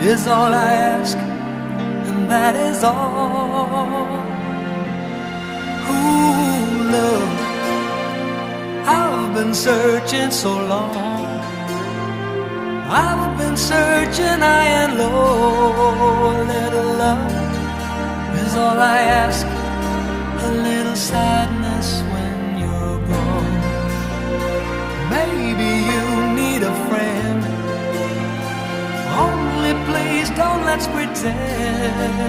is all I ask, and that is all. Ooh, love, I've been searching so long. I've been searching high and low. A little love is all I ask, a little sadness when you're gone. Maybe you need a friend, only please don't let's pretend